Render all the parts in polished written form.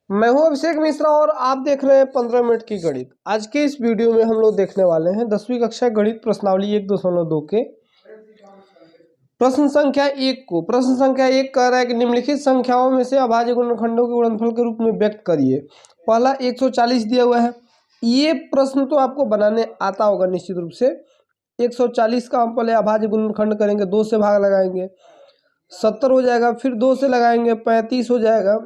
मैं हूं अभिषेक मिश्रा और आप देख रहे हैं 15 मिनट की गणित। आज के इस वीडियो में हम लोग देखने वाले हैं 10वीं कक्षा गणित प्रश्नावली 1.2 के प्रश्न संख्या 1 को। प्रश्न संख्या 1 कह रहा है कि निम्नलिखित संख्याओं में से अभाज्य गुणनखंडों के गुणनफल के रूप में व्यक्त करिए। पहला 140 दिया हुआ है। ये प्रश्न तो आपको बनाने आता होगा निश्चित रूप से। 140 का हम पहले अभाज्य गुणनखंड करेंगे, 2 से भाग लगाएंगे 70 हो जाएगा, फिर 2 से लगाएंगे 35 हो जाएगा।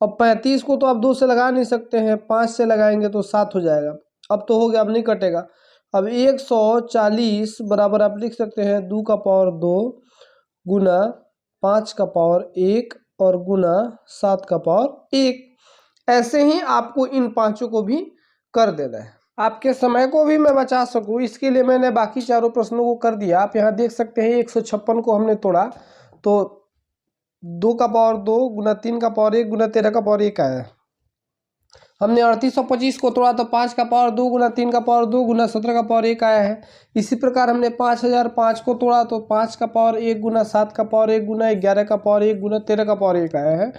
अब 35 को तो आप 2 से लगा नहीं सकते हैं, 5 से लगाएंगे तो 7 हो जाएगा। अब तो हो गया, अब नहीं कटेगा। अब 140 बराबर आप लिख सकते हैं 2 का पावर 2 गुना 5 का पावर 1 और गुना 7 का पावर 1। ऐसे ही आपको इन पांचों को भी कर देना है। आपके समय को भी मैं बचा सकूं इसके लिए मैंने बाकी चारों प्रश्नों को कर दिया। आप यहाँ देख सकते हैं 156 को हमने तोड़ा तो 2 का पावर 2 गुना 3 का पावर 1 गुना 13 का पावर 1 आया। हमने 3825 को तोड़ा तो 5 का पावर 2 गुना 3 का पावर 2 गुना 17 का पावर 1 आया है। इसी प्रकार हमने 5005 को तोड़ा तो 5 का पावर 1 गुना 7 का पावर 1 गुना 11 का पावर 1 गुना 13 का पावर 1 आया है।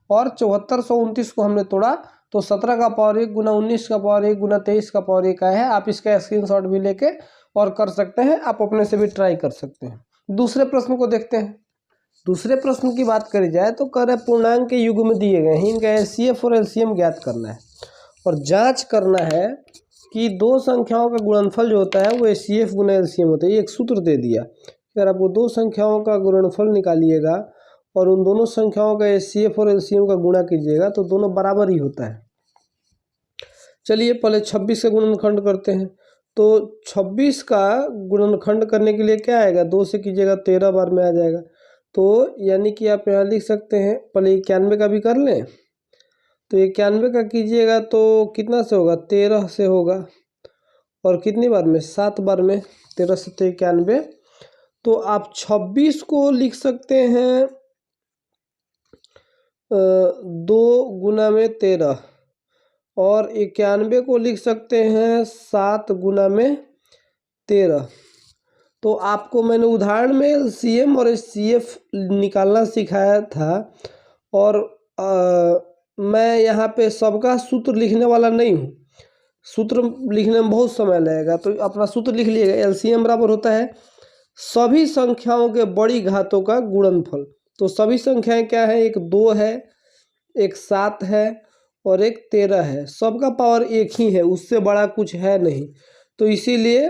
और 7429 को हमने तोड़ा तो 17 का पावर 1 गुना 19 का पावर 1 गुना 23 का पावर 1 आया है। आप इसका स्क्रीनशॉट भी लेके और कर सकते हैं, आप अपने से भी ट्राई कर सकते हैं। दूसरे प्रश्न को देखते हैं। दूसरे प्रश्न की बात करी जाए तो कह रहे पूर्णांक के युग में दिए गए हैं, इनका एचसीएफ और एलसीएम ज्ञात करना है और जांच करना है कि दो संख्याओं का गुणनफल जो होता है वो एचसीएफ गुना एलसीएम होता है। ये एक सूत्र दे दिया, अगर आपको दो संख्याओं का गुणनफल निकालिएगा और उन दोनों संख्याओं का एचसीएफ और एलसीएम का गुणा कीजिएगा तो दोनों बराबर ही होता है। चलिए पहले 26 का गुणनखंड करते हैं। तो 26 का गुणनखंड करने के लिए क्या आएगा, 2 से कीजिएगा 13 बार में आ जाएगा। तो यानी कि आप यहाँ लिख सकते हैं, पहले 91 का भी कर लें तो 91 का कीजिएगा तो कितना से होगा, 13 से होगा और कितनी बार में, 7 बार में, 13 से 91। तो आप 26 को लिख सकते हैं 2 गुना में 13 और 91 को लिख सकते हैं 7 गुना में 13। तो आपको मैंने उदाहरण में एलसीएम और एचसीएफ निकालना सिखाया था और मैं यहाँ पे सबका सूत्र लिखने वाला नहीं हूँ। सूत्र लिखने में बहुत समय लगेगा, तो अपना सूत्र लिख लीजिएगा। एलसीएम बराबर होता है सभी संख्याओं के बड़ी घातों का गुणनफल। तो सभी संख्याएं क्या है, एक 2 है, एक 7 है और एक 13 है। सबका पावर एक ही है, उससे बड़ा कुछ है नहीं। तो इसीलिए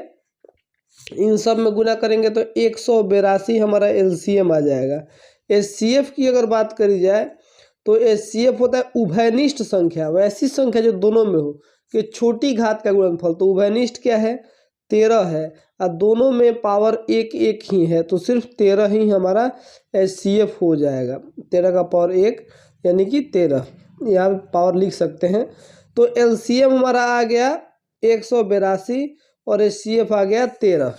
इन सब में गुना करेंगे तो 182 हमारा एलसीएम आ जाएगा। एचसीएफ की अगर बात करी जाए तो एचसीएफ होता है उभयनिष्ठ संख्या, वैसी संख्या जो दोनों में हो कि छोटी घात का गुणनफल। तो उभयनिष्ठ क्या है, 13 है और दोनों में पावर एक एक ही है, तो सिर्फ 13 ही हमारा एचसीएफ हो जाएगा। 13 का पावर 1 यानी कि 13, यहाँ पावर लिख सकते हैं। तो एलसीएम हमारा आ गया 182 और एचसीएफ आ गया 13।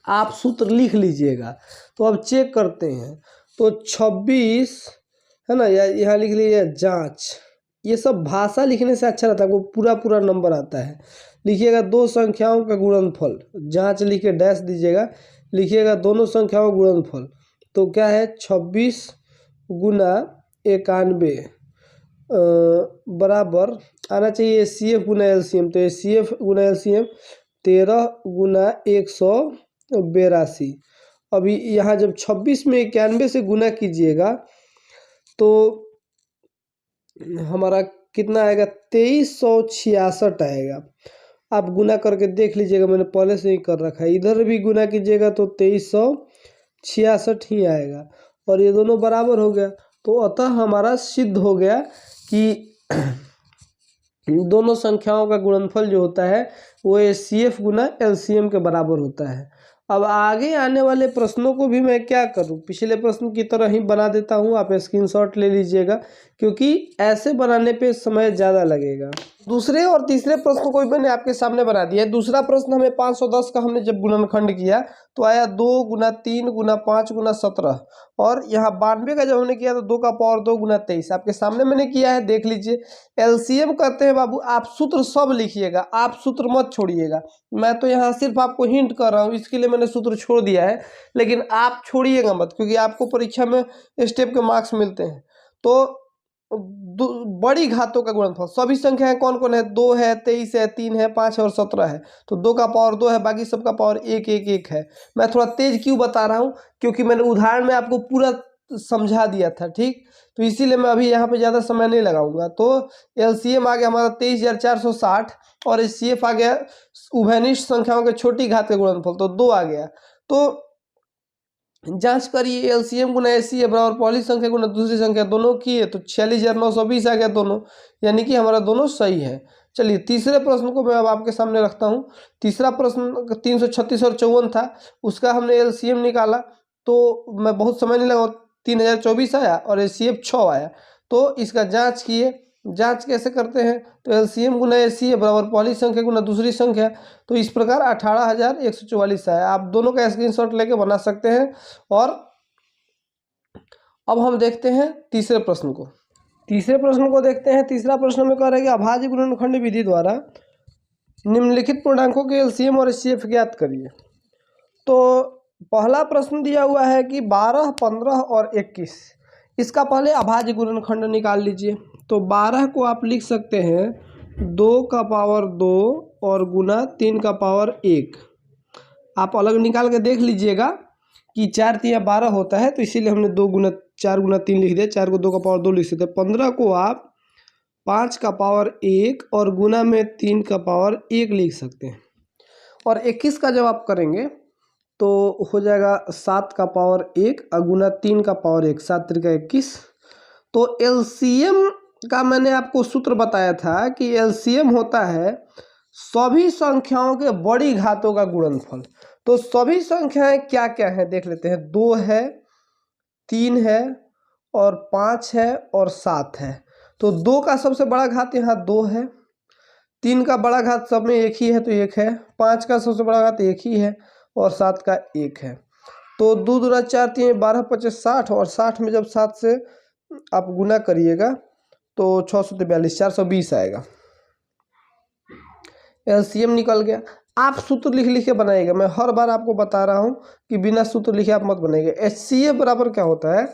आप सूत्र लिख लीजिएगा। तो अब चेक करते हैं। तो 26 है ना, या यहाँ लिख लीजिए जांच। ये सब भाषा लिखने से अच्छा रहता है, आपको पूरा पूरा नंबर आता है। लिखिएगा दो संख्याओं का गुणनफल, जांच लिख के डैश दीजिएगा, लिखिएगा दोनों संख्याओं का गुणनफल। तो क्या है, 26 गुना 91 बराबर आना चाहिए एचसीएफ गुना एलसीएम। तो एचसीएफ गुना एलसीएम 13 गुना 182। अभी यहाँ जब 26 में 91 से गुना कीजिएगा तो हमारा कितना आएगा, 2366 आएगा। आप गुना करके देख लीजिएगा, मैंने पहले से ही कर रखा है। इधर भी गुना कीजिएगा तो 2366 ही आएगा और ये दोनों बराबर हो गया। तो अतः हमारा सिद्ध हो गया कि दोनों संख्याओं का गुणनफल जो होता है वो एचसीएफ गुना एलसीएम के बराबर होता है। अब आगे आने वाले प्रश्नों को भी मैं क्या करूं, पिछले प्रश्न की तरह ही बना देता हूं। आप स्क्रीनशॉट ले लीजिएगा क्योंकि ऐसे बनाने पे समय ज़्यादा लगेगा। दूसरे और तीसरे प्रश्न को भी मैंने आपके सामने बना दिया है। दूसरा प्रश्न हमें 510 का हमने जब गुणनखंड किया तो आया 2 गुना 3 गुना 5 गुना 17 और यहाँ 92 का जब हमने किया तो 2 का पावर 2 गुना 23। आपके सामने मैंने किया है, देख लीजिए। एलसीएम करते हैं बाबू, आप सूत्र सब लिखिएगा, आप सूत्र मत छोड़िएगा। मैं तो यहाँ सिर्फ आपको हिंट कर रहा हूँ, इसके लिए मैंने सूत्र छोड़ दिया है, लेकिन आप छोड़िएगा मत क्योंकि आपको परीक्षा में स्टेप के मार्क्स मिलते हैं। तो बड़ी घातों का गुणनफल। सभी संख्याएं कौन कौन है? 2 है, 23 है, 3 है, 5 है और 17 है। तो 2 का पावर 2 है, बाकी सबका पावर 1 1 1 है। मैं थोड़ा तेज क्यों बता रहा हूँ? क्योंकि मैंने उदाहरण में आपको पूरा समझा दिया था, ठीक। तो इसीलिए मैं अभी यहाँ पे ज़्यादा समय नहीं लगाऊंगा। तो एलसीएम आ गया हमारा 23,460 और एचसीएफ आ गया उभयनिष्ठ संख्याओं के छोटी घात का गुणनफल, तो 2 आ गया। तो जांच करिए, एलसीएम गुना एचसीएफ बराबर पहली संख्या गुना दूसरी संख्या दोनों की है, तो 46,920 आ गया दोनों, यानी कि हमारा दोनों सही है। चलिए तीसरे प्रश्न को मैं अब आपके सामने रखता हूँ। तीसरा प्रश्न 336 और 54 था, उसका हमने एलसीएम निकाला, तो मैं बहुत समय नहीं लगा, 3024 आया और एचसीएफ 6 आया। तो इसका जांच किए। जांच कैसे करते हैं? तो एलसीएम गुना एचसीएफ बराबर पहली संख्या गुना दूसरी संख्या, तो इस प्रकार 18,144 आया। आप दोनों का स्क्रीनशॉट लेके बना सकते हैं। और अब हम देखते हैं तीसरे प्रश्न को। तीसरे प्रश्न को देखते हैं। तीसरा प्रश्न में कह रहा है कि अभाज्य गुणनखंड विधि द्वारा निम्नलिखित पूर्णांकों के एलसीएम और एचसीएफ ज्ञात करिए। तो पहला प्रश्न दिया हुआ है कि 12, 15 और 21, इसका पहले अभाज्य गुणनखंड निकाल लीजिए। तो 12 को आप लिख सकते हैं 2 का पावर 2 और गुना 3 का पावर 1। आप अलग निकाल के देख लीजिएगा कि 4 3 12 होता है, तो इसीलिए हमने 2 गुना 4 गुना 3 लिख दिया। 4 को 2 का पावर 2 लिख सकते हैं। 15 को आप 5 का पावर 1 और गुना में 3 का पावर 1 लिख सकते हैं। और 21 का जब आप करेंगे तो हो जाएगा 7 का पावर 1 और गुना 3 का पावर 1, 7 3 21। तो एलसीएम का मैंने आपको सूत्र बताया था कि एलसीएम होता है सभी संख्याओं के बड़ी घातों का गुणनफल। तो सभी संख्याएं क्या क्या है देख लेते हैं। 2 है, 3 है और 5 है और 7 है। तो 2 का सबसे बड़ा घात यहाँ 2 है, 3 का बड़ा घात सब में एक ही है तो 1 है, 5 का सबसे बड़ा घात 1 ही है और 7 का 1 है। तो 2 दूना 4 3 12 25 60, और 60 में जब 7 से आप गुना करिएगा तो 642 420 आएगा। एलसीएम निकल गया। आप सूत्र लिख लिख के बनाइएगा। मैं हर बार आपको बता रहा हूँ कि बिना सूत्र लिखे आप मत बनाइएगा। एचसीएफ बराबर क्या होता है?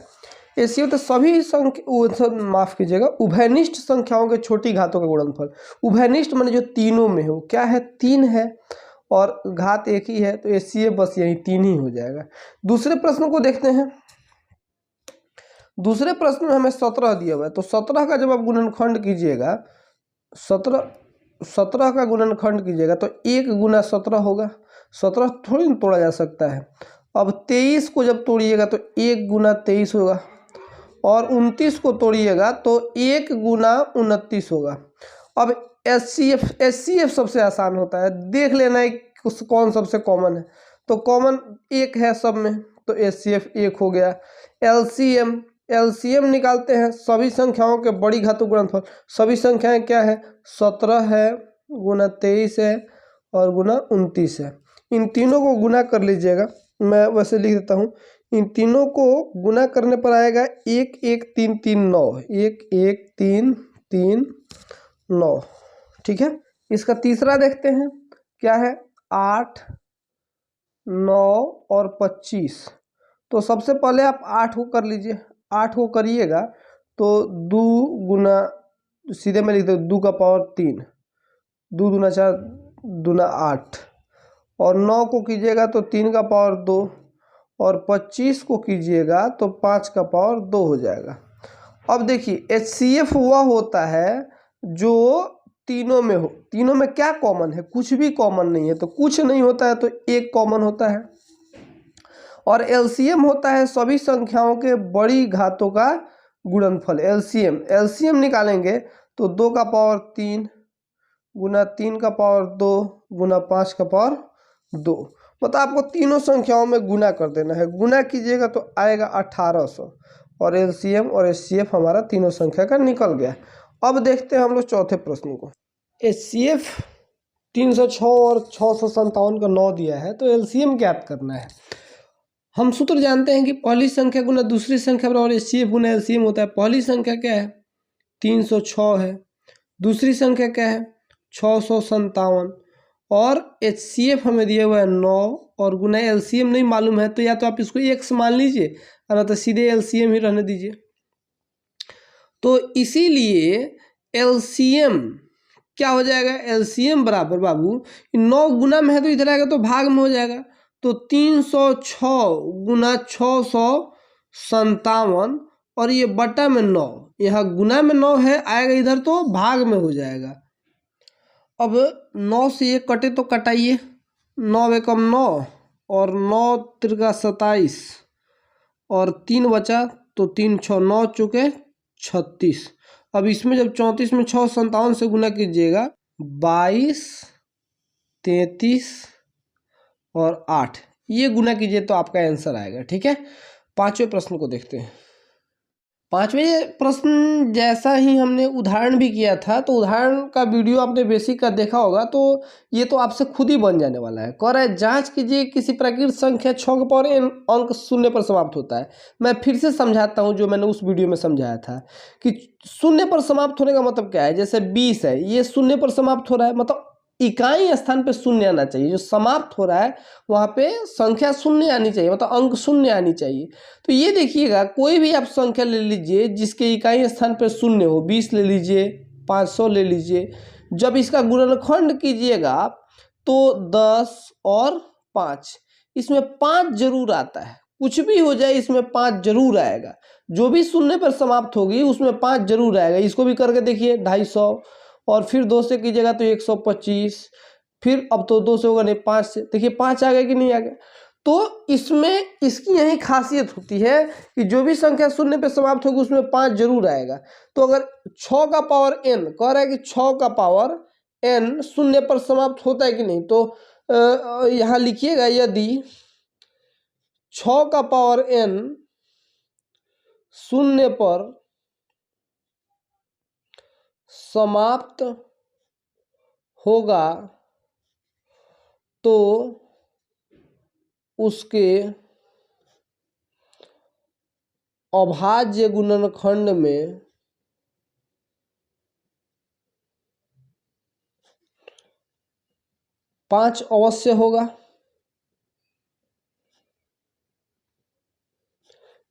एचसीएफ तो सभी संख्या, माफ कीजिएगा, उभयनिष्ठ संख्याओं के छोटी घातों का गुणनफल। उभयनिष्ठ माने जो तीनों में हो, क्या है? 3 है और घात एक ही है, तो एचसीएफ बस यही 3 ही हो जाएगा। दूसरे प्रश्न को देखते हैं। दूसरे प्रश्न में हमें 17 दिया हुआ है, तो 17 का जब आप गुणनखंड कीजिएगा, 17 का गुणनखंड कीजिएगा तो 1 गुना 17 होगा। 17 थोड़ी ना तोड़ा जा सकता है। अब 23 को जब तोड़िएगा तो 1 गुना 23 होगा, और 29 को तोड़िएगा तो 1 गुना 29 होगा। अब एचसीएफ सबसे आसान होता है, देख लेना है कौन सबसे कॉमन है। तो कॉमन 1 है सब में, तो एचसीएफ 1 हो गया। एलसीएम निकालते हैं सभी संख्याओं के बड़ी घातों गुणनफल। सभी संख्याएं क्या है? 17 है, गुना 23 है और गुना 29 है। इन तीनों को गुना कर लीजिएगा। मैं वैसे लिख देता हूँ। इन तीनों को गुना करने पर आएगा 1 1 3 3 9, 1 1 3 3 9। ठीक है। इसका तीसरा देखते हैं क्या है? 8 9 और 25। तो सबसे पहले आप 8 को कर लीजिए। 8 को करिएगा तो 2 गुना, सीधे में लिख दो 2 का पावर 3, 2 दूना 4 दूना 8, और 9 को कीजिएगा तो 3 का पावर 2, और 25 को कीजिएगा तो 5 का पावर 2 हो जाएगा। अब देखिए एचसीएफ वह होता है जो तीनों में हो। तीनों में क्या कॉमन है? कुछ भी कॉमन नहीं है। तो कुछ नहीं होता है तो 1 कॉमन होता है। और एलसीएम होता है सभी संख्याओं के बड़ी घातों का गुणनफल। एलसीएम निकालेंगे तो 2 का पावर 3 गुना 3 का पावर 2 गुना 5 का पावर 2। मतलब आपको तीनों संख्याओं में गुना कर देना है। गुना कीजिएगा तो आएगा 1800, और एलसीएम और एचसीएफ हमारा तीनों संख्या का निकल गया। अब देखते हैं हम लोग चौथे प्रश्न को। एचसीएफ 306 और 657 का 9 दिया है, तो एलसीएम ज्ञात करना है। हम सूत्र जानते हैं कि पहली संख्या गुना दूसरी संख्या बराबर एचसीएफ गुना एलसीएम होता है। पहली संख्या क्या है? 306 है। दूसरी संख्या क्या है? 657, और एचसीएफ हमें दिया हुआ है 9, और गुना एलसीएम नहीं मालूम है, तो या तो आप इसको x मान लीजिए और तो सीधे एलसीएम ही रहने दीजिए। तो इसीलिए एलसीएम क्या हो जाएगा, एलसीएम बराबर बाबू 9 गुना में है तो इधर आएगा तो भाग में हो जाएगा, तो 306 गुना 657 और ये बटा में 9, यहाँ गुना में 9 है, आएगा इधर तो भाग में हो जाएगा। अब 9 से ये कटे तो कटाइए, 9 एकम 9 और 9 तिरका 27 और 3 बचा तो 3 6 9 चुके 36। अब इसमें जब 34 में 657 से गुना कीजिएगा 22 33 और 8, ये गुना कीजिए तो आपका आंसर आएगा। ठीक है, पांचवें प्रश्न को देखते हैं। पांचवें प्रश्न जैसा ही हमने उदाहरण भी किया था, तो उदाहरण का वीडियो आपने बेसिक का देखा होगा, तो ये तो आपसे खुद ही बन जाने वाला है। कह रहा है जांच कीजिए किसी प्राकृत संख्या 6 के पावर n अंक शून्य पर समाप्त होता है। मैं फिर से समझाता हूँ जो मैंने उस वीडियो में समझाया था कि शून्य पर समाप्त होने का मतलब क्या है। जैसे 20 है, ये शून्य पर समाप्त हो रहा है, मतलब इकाई स्थान पे शून्य आना चाहिए। जो समाप्त हो रहा है वहाँ पे संख्या शून्य आनी चाहिए, मतलब अंक शून्य आनी चाहिए। तो ये देखिएगा, कोई भी आप संख्या ले लीजिए जिसके इकाई स्थान पे शून्य हो, 20 ले लीजिए, 500 ले लीजिए। जब इसका गुणनखंड कीजिएगा आप तो 10 और 5, इसमें 5 जरूर आता है। कुछ भी हो जाए इसमें 5 जरूर आएगा। जो भी शून्य पर समाप्त होगी उसमें 5 जरूर आएगा। इसको भी करके देखिए, 250 और फिर 2 से कीजिएगा तो 125, फिर अब तो 2 से होगा नहीं, 5 से देखिए 5 आ गया कि नहीं आ गया। तो इसमें इसकी यही खासियत होती है कि जो भी संख्या शून्य पे समाप्त होगी उसमें 5 जरूर आएगा। तो अगर 6 का पावर n कह रहा है कि 6 का पावर n शून्य पर समाप्त होता है कि नहीं, तो यहाँ लिखिएगा यदि 6 का पावर n शून्य पर समाप्त होगा तो उसके अभाज्य गुणनखंड में पांच अवश्य होगा।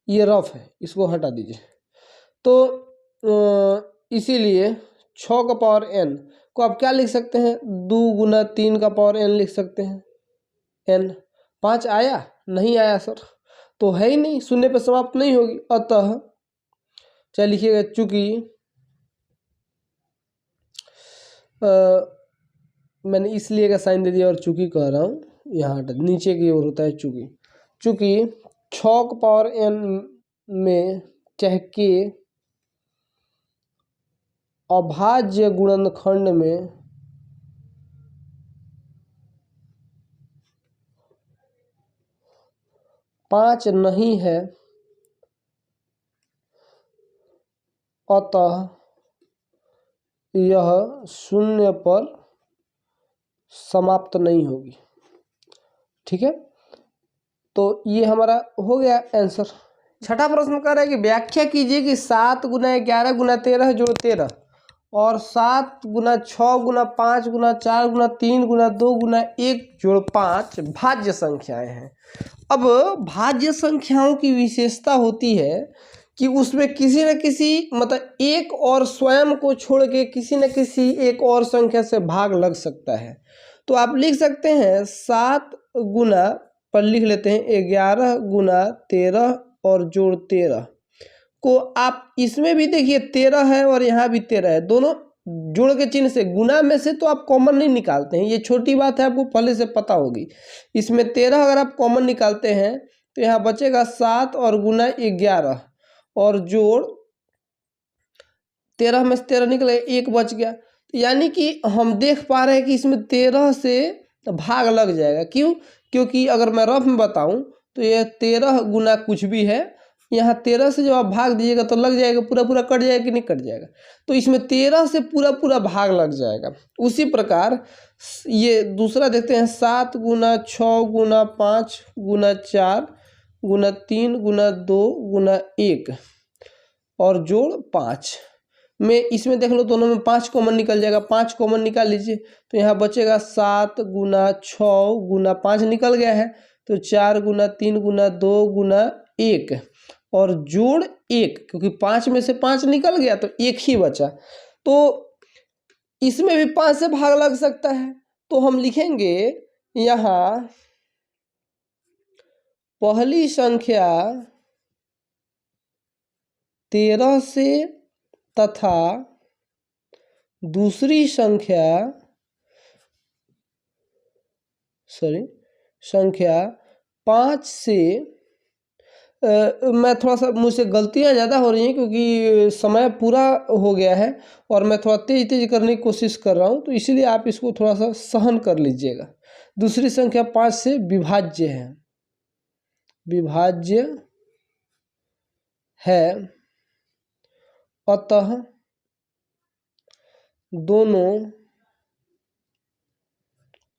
ये रफ है, इसको हटा दीजिए। तो इसीलिए 6 का पावर n को आप क्या लिख सकते हैं, 2 गुना 3 का पावर n लिख सकते हैं। n 5 आया नहीं आया सर, तो है ही नहीं, शून्य पे समाप्त नहीं होगी। अतः चाहे लिखिएगा, चूंकि मैंने इसलिए का साइन दे दिया और चूंकि कह रहा हूँ, यहाँ नीचे की ओर होता है चूंकि। चूंकि 6 का पावर n में चाहे के अभाज्य गुणनखंड में पांच नहीं है, अतः यह शून्य पर समाप्त नहीं होगी। ठीक है, तो ये हमारा हो गया आंसर। छठा प्रश्न कह रहा है कि व्याख्या कीजिए कि 7 गुना 11 गुना 13 जोड़ 13 और 7 गुना 6 गुना 5 गुना 4 गुना 3 गुना 2 गुना 1 जोड़ 5 भाज्य संख्याएं हैं। अब भाज्य संख्याओं की विशेषता होती है कि उसमें किसी न किसी, मतलब एक और स्वयं को छोड़ के किसी न किसी एक और संख्या से भाग लग सकता है। तो आप लिख सकते हैं 7 गुना पर लिख लेते हैं 11 गुना 13 और जोड़ 13 को आप इसमें भी देखिए 13 है और यहाँ भी 13 है, दोनों जोड़ के चिन्ह से। गुना में से तो आप कॉमन नहीं निकालते हैं, ये छोटी बात है, आपको पहले से पता होगी। इसमें 13 अगर आप कॉमन निकालते हैं तो यहाँ बचेगा 7 और गुना 11 और जोड़ 13 में से 13 निकले, 1 बच गया। तो यानी कि हम देख पा रहे हैं कि इसमें 13 से भाग लग जाएगा। क्यों? क्योंकि अगर मैं रफ में बताऊं तो यह 13 गुना कुछ भी है, यहाँ 13 से जब आप भाग दीजिएगा तो लग जाएगा, पूरा पूरा कट जाएगा कि नहीं कट जाएगा। तो इसमें 13 से पूरा पूरा भाग लग जाएगा। उसी प्रकार ये दूसरा देखते हैं, 7 गुना 6 गुना 5 गुना 4 गुना 3 गुना 2 गुना 1 और जोड़ 5 में इसमें देख लो दोनों में 5 कॉमन निकल जाएगा। 5 कॉमन निकाल लीजिए तो यहाँ बचेगा 7 गुना 6 गुना 5 निकल गया है, तो 4 गुना 3 गुना 2 गुना 1 और जोड़ एक, क्योंकि 5 में से 5 निकल गया तो एक ही बचा। तो इसमें भी 5 से भाग लग सकता है, तो हम लिखेंगे यहाँ पहली संख्या 13 से तथा दूसरी संख्या संख्या 5 से मैं थोड़ा सा, मुझसे गलतियां ज़्यादा हो रही हैं क्योंकि समय पूरा हो गया है और मैं थोड़ा तेज तेज करने की कोशिश कर रहा हूं, तो इसलिए आप इसको थोड़ा सा सहन कर लीजिएगा। दूसरी संख्या 5 से विभाज्य है, अतः दोनों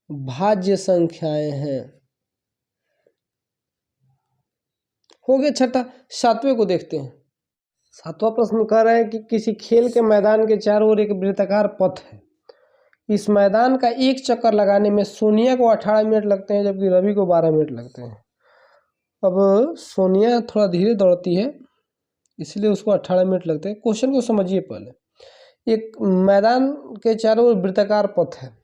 भाज्य संख्याएं हैं। हो गया छठा। सातवें को देखते हैं। सातवां प्रश्न कह रहा है कि किसी खेल के मैदान के चारों ओर एक वृत्ताकार पथ है। इस मैदान का एक चक्कर लगाने में सोनिया को 18 मिनट लगते हैं जबकि रवि को 12 मिनट लगते हैं। अब सोनिया थोड़ा धीरे दौड़ती है इसलिए उसको 18 मिनट लगते हैं। क्वेश्चन को समझिए पहले। एक मैदान के चारों ओर वृत्ताकार पथ है,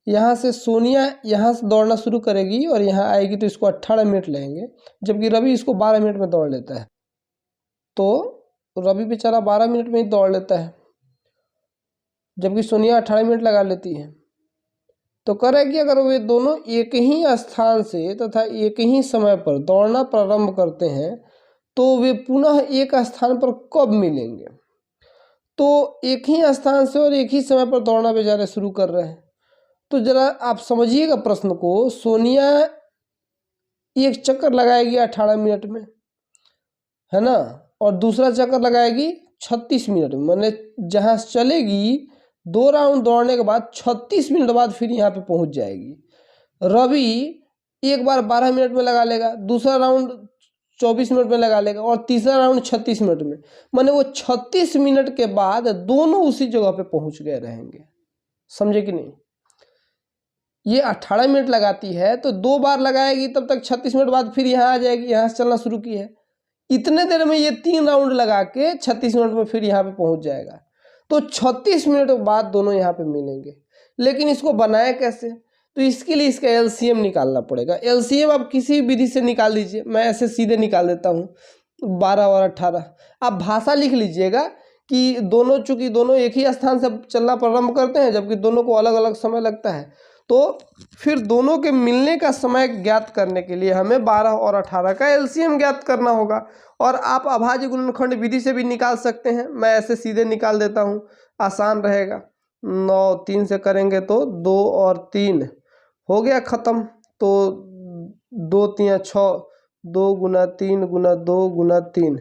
यहाँ से सोनिया यहाँ से दौड़ना शुरू करेगी और यहाँ आएगी तो इसको 18 मिनट लगेंगे, जबकि रवि इसको 12 मिनट में दौड़ लेता है। तो रवि बेचारा 12 मिनट में ही दौड़ लेता है जबकि सोनिया 18 मिनट लगा लेती है। तो करें कि अगर वे दोनों एक ही स्थान से तथा एक ही समय पर दौड़ना प्रारंभ करते हैं तो वे पुनः एक स्थान पर कब मिलेंगे। तो एक ही स्थान से और एक ही समय पर दौड़ना बेचारे शुरू कर रहे हैं। तो जरा आप समझिएगा प्रश्न को। सोनिया एक चक्कर लगाएगी 18 मिनट में, है ना, और दूसरा चक्कर लगाएगी 36 मिनट में। मैंने जहाँ चलेगी 2 राउंड दौड़ने के बाद 36 मिनट बाद फिर यहाँ पे पहुँच जाएगी। रवि एक बार 12 मिनट में लगा लेगा, दूसरा राउंड 24 मिनट में लगा लेगा और तीसरा राउंड 36 मिनट में। मैंने वो 36 मिनट के बाद दोनों उसी जगह पे पहुँच गए रहेंगे। समझे कि नहीं। ये 18 मिनट लगाती है तो 2 बार लगाएगी, तब तक 36 मिनट बाद फिर यहाँ आ जाएगी, यहाँ से चलना शुरू की है। इतने देर में ये 3 राउंड लगा के 36 मिनट में फिर यहाँ पे पहुँच जाएगा। तो 36 मिनट बाद दोनों यहाँ पे मिलेंगे। लेकिन इसको बनाए कैसे, तो इसके लिए इसका एलसीएम निकालना पड़ेगा। एलसीएम आप किसी विधि से निकाल लीजिए, मैं ऐसे सीधे निकाल देता हूँ। 12 और 18 आप भाषा लिख लीजिएगा कि दोनों, चूँकि दोनों एक ही स्थान से चलना प्रारंभ करते हैं जबकि दोनों को अलग अलग समय लगता है, तो फिर दोनों के मिलने का समय ज्ञात करने के लिए हमें 12 और 18 का एलसीएम ज्ञात करना होगा। और आप अभाज्य गुणनखंड विधि से भी निकाल सकते हैं, मैं ऐसे सीधे निकाल देता हूँ, आसान रहेगा। 9 3 से करेंगे तो 2 और 3 हो गया ख़त्म। तो 2 3 6, 2 गुना 3 गुना 2 गुना 3,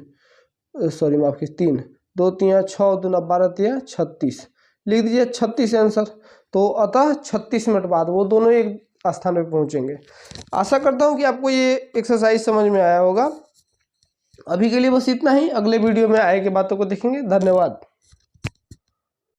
सॉरी माफ कीजिए 3, 2 3 6 दूना 12 3 36, लिख दीजिए 36 आंसर। तो अतः 36 मिनट बाद वो दोनों एक स्थान पे पहुंचेंगे। आशा करता हूं कि आपको ये एक्सरसाइज समझ में आया होगा। अभी के लिए बस इतना ही, अगले वीडियो में आगे की बातों को देखेंगे। धन्यवाद।